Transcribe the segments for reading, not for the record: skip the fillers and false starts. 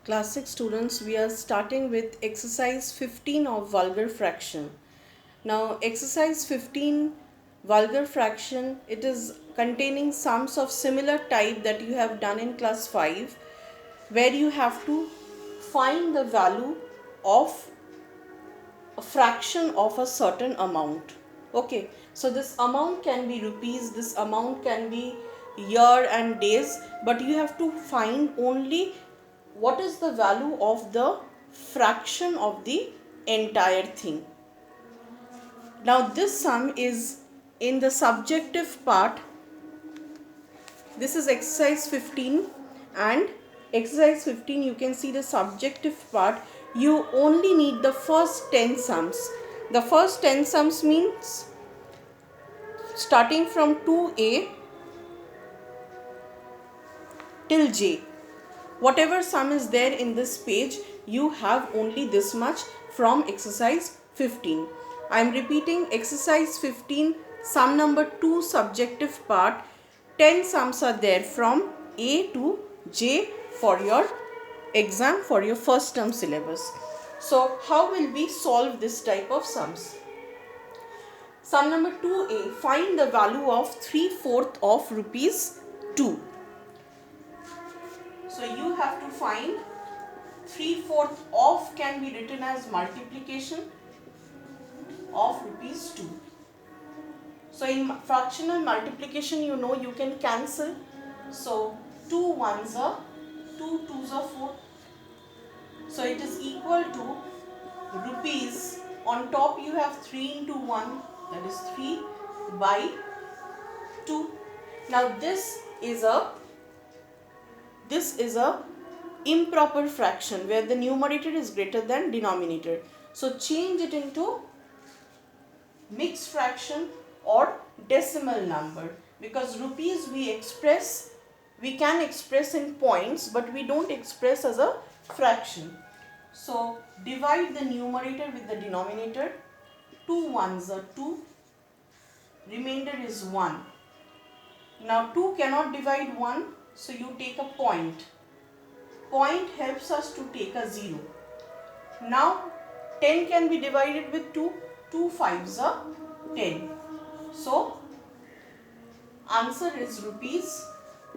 Class 6 students, we are starting with exercise 15 of vulgar fraction. Now exercise 15 vulgar fraction, it is containing sums of similar type that you have done in class 5, where you have to find the value of a fraction of a certain amount. Okay, so this amount can be rupees, this amount can be year and days, but you have to find only what is the value of the fraction of the entire thing. Now this sum is in the subjective part. This is exercise 15, and exercise 15 you can see the subjective part. You only need the first 10 sums. The first 10 sums means starting from 2a till j. Whatever sum is there in this page, you have only this much from exercise 15. I am repeating, exercise 15, sum number 2, subjective part. 10 sums are there from A to J for your exam, for your first term syllabus. So how will we solve this type of sums? Sum number 2a, find the value of 3/4 of rupees 2. So you have to find 3/4 of can be written as multiplication of rupees 2. So in fractional multiplication, you know you can cancel. So 2 ones are 2 twos are 4. So it is equal to rupees. On top you have 3 into 1, that is 3 by 2. Now this is a improper fraction where the numerator is greater than denominator. So change it into mixed fraction or decimal number, because rupees we can express in points, but we don't express as a fraction. So divide the numerator with the denominator. 2 ones are 2, remainder is 1. Now 2 cannot divide 1, so you take a point. Point helps us to take a 0. Now 10 can be divided with 2. 2 5s are 10. So answer is rupees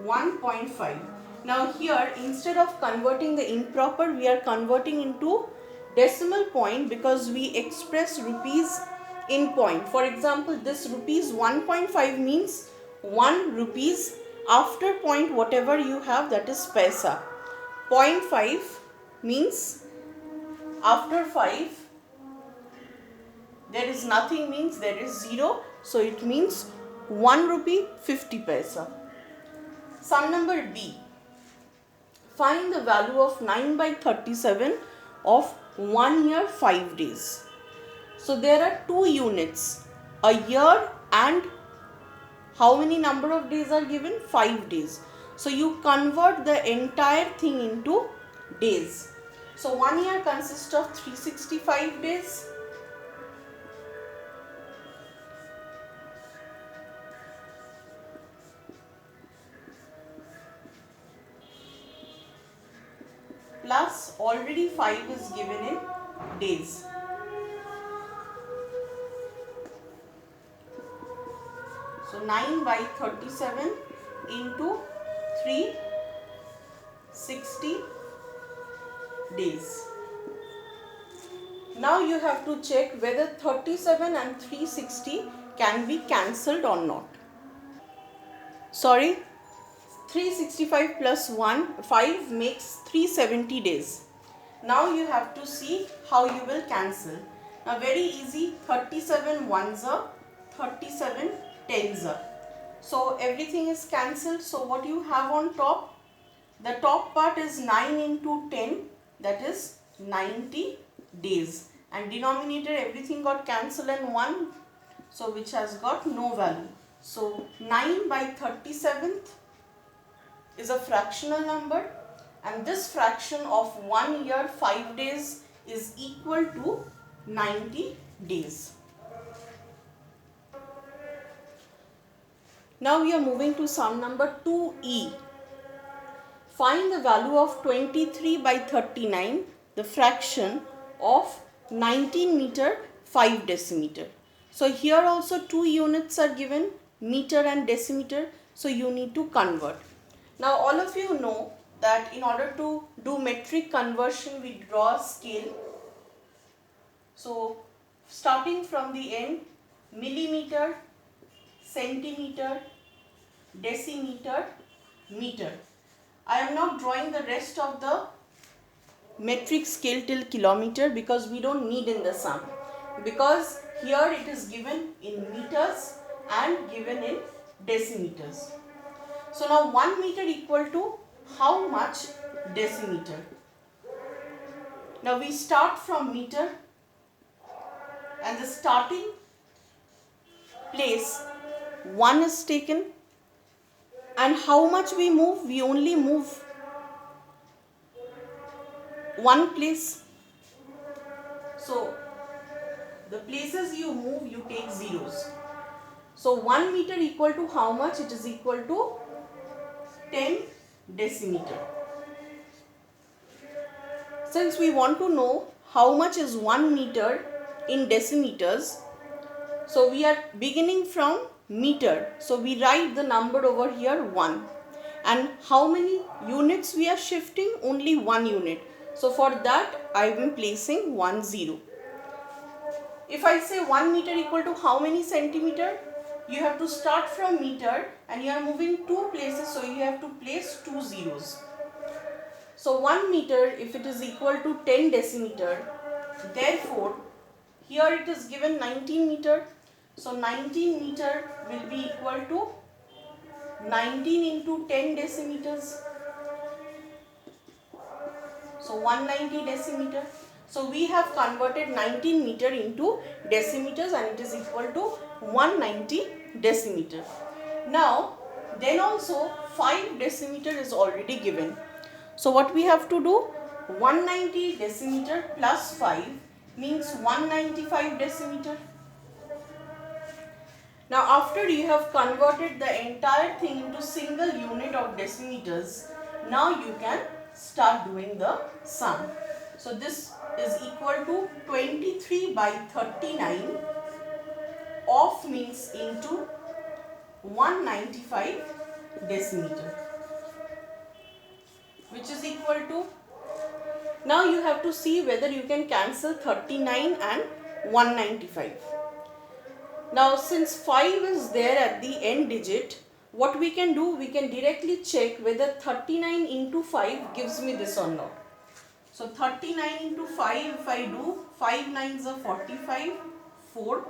1.5. Now here, instead of converting the improper, we are converting into decimal point, because we express rupees in point. For example, this rupees 1.5 means 1 rupees. After point, whatever you have, that is paisa. 0.5 means after 5 there is nothing, means there is 0. So it means 1 rupee 50 paisa. Sum number B. Find the value of 9 by 37 of 1 year 5 days. So there are 2 units, a year and how many number of days are given? 5 days. So you convert the entire thing into days. So 1 year consists of 365 days. Plus already 5 is given in days. So 9 by 37 into 360 days. Now you have to check whether 37 and 360 can be cancelled or not. Sorry, 365 plus 1, 5 makes 370 days. Now you have to see how you will cancel. Now very easy, 37 ones are, 37 tens are. So everything is cancelled. So what you have on top? The top part is 9 into 10, that is 90 days. And denominator, everything got cancelled and 1, so which has got no value. So 9 by 37th is a fractional number, and this fraction of 1 year 5 days is equal to 90 days. Now we are moving to sum number 2e. find the value of 23 by 39, the fraction of 19 meter 5 decimeter. So here also two units are given, meter and decimeter, so you need to convert. Now all of you know that in order to do metric conversion we draw a scale. So starting from the end, millimeter, centimeter, decimeter, meter. I am not drawing the rest of the metric scale till kilometer because we don't need in the sum, because here it is given in meters and given in decimeters. So now 1 meter equal to how much decimeter? Now we start from meter and the starting place 1 is taken, and how much we move? We only move one place. So the places you move, you take zeros. So 1 meter equal to how much? It is equal to 10 decimeter. Since we want to know how much is 1 meter in decimeters, so we are beginning from meter. So we write the number over here 1. And how many units we are shifting? Only 1 unit. So for that I am placing 1 0. If I say 1 meter equal to how many centimeter? You have to start from meter and you are moving 2 places, so you have to place 2 zeros. So 1 meter, if it is equal to 10 decimeter, therefore here it is given 19 meter. So 19 meter will be equal to 19 into 10 decimeters. So 190 decimeter. So we have converted 19 meter into decimeters and it is equal to 190 decimeter. Now then also 5 decimeter is already given. So what we have to do? 190 decimeter plus 5 means 195 decimeter. Now after you have converted the entire thing into single unit of decimeters, now you can start doing the sum. So this is equal to 23 by 39 of means into 195 decimeter, which is equal to, now you have to see whether you can cancel 39 and 195. Now since 5 is there at the end digit, what we can do, we can directly check whether 39 into 5 gives me this or not. So 39 into 5, if I do, 5 9s are 45, 4,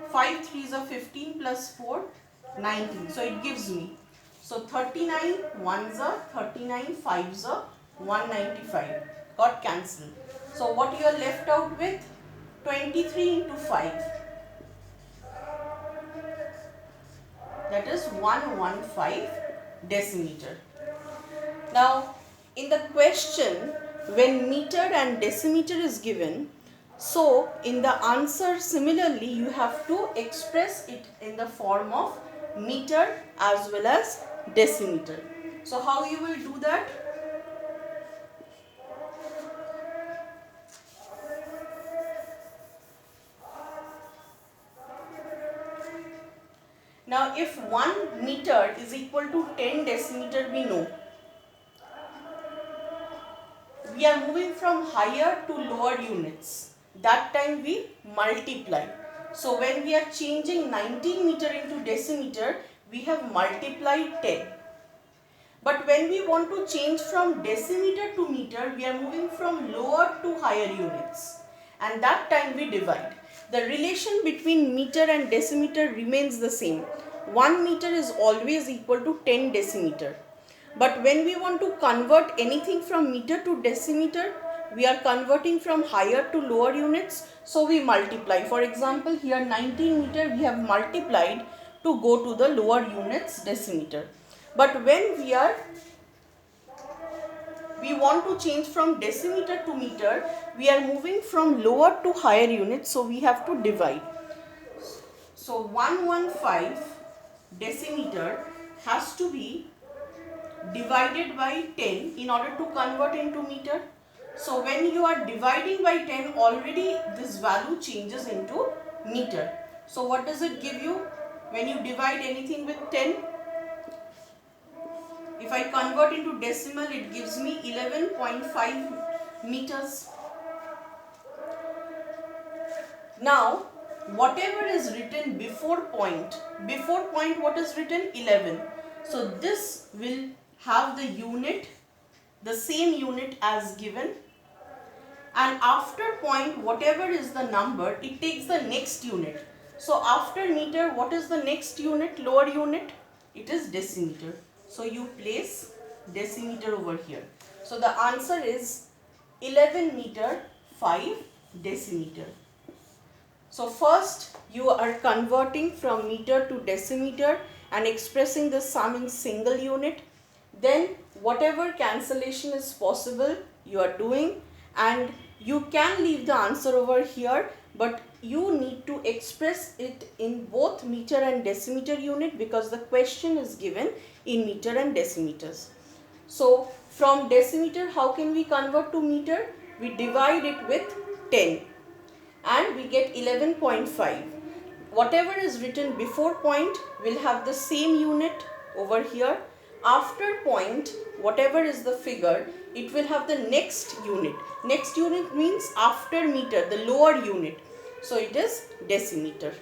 5 3s are 15 plus 4, 19. So it gives me. So 39 1s are 39, 5s are 195. Got cancelled. So what you are left out with? 23 into 5. That is 115 decimeter. Now in the question, when meter and decimeter is given, so in the answer similarly you have to express it in the form of meter as well as decimeter. So how you will do that? Now if 1 meter is equal to 10 decimeter, we know we are moving from higher to lower units. That time we multiply. So when we are changing 19 meter into decimeter, we have multiplied 10. But when we want to change from decimeter to meter, we are moving from lower to higher units. And that time we divide. The relation between meter and decimeter remains the same. 1 meter is always equal to 10 decimeter. But when we want to convert anything from meter to decimeter, we are converting from higher to lower units, so we multiply. For example, here 19 meter we have multiplied to go to the lower units decimeter. But when we want to change from decimeter to meter, we are moving from lower to higher units, so we have to divide. So 115 decimeter has to be divided by 10 in order to convert into meter. So when you are dividing by 10, already this value changes into meter. So what does it give you when you divide anything with 10? If I convert into decimal, it gives me 11.5 meters. Now, whatever is written before point what is written? 11. So this will have the unit, the same unit as given, and after point whatever is the number, it takes the next unit. So after meter, what is the next unit, lower unit? It is decimeter. So you place decimeter over here. So the answer is 11 meter 5 decimeter. So first you are converting from meter to decimeter and expressing the sum in single unit. Then whatever cancellation is possible you are doing, and you can leave the answer over here, but you need to express it in both meter and decimeter unit because the question is given in meter and decimeters. So from decimeter, how can we convert to meter? We divide it with 10 and we get 11.5. Whatever is written before point will have the same unit over here. After point, whatever is the figure, it will have the next unit. Next unit means after meter, the lower unit. So it is decimeter.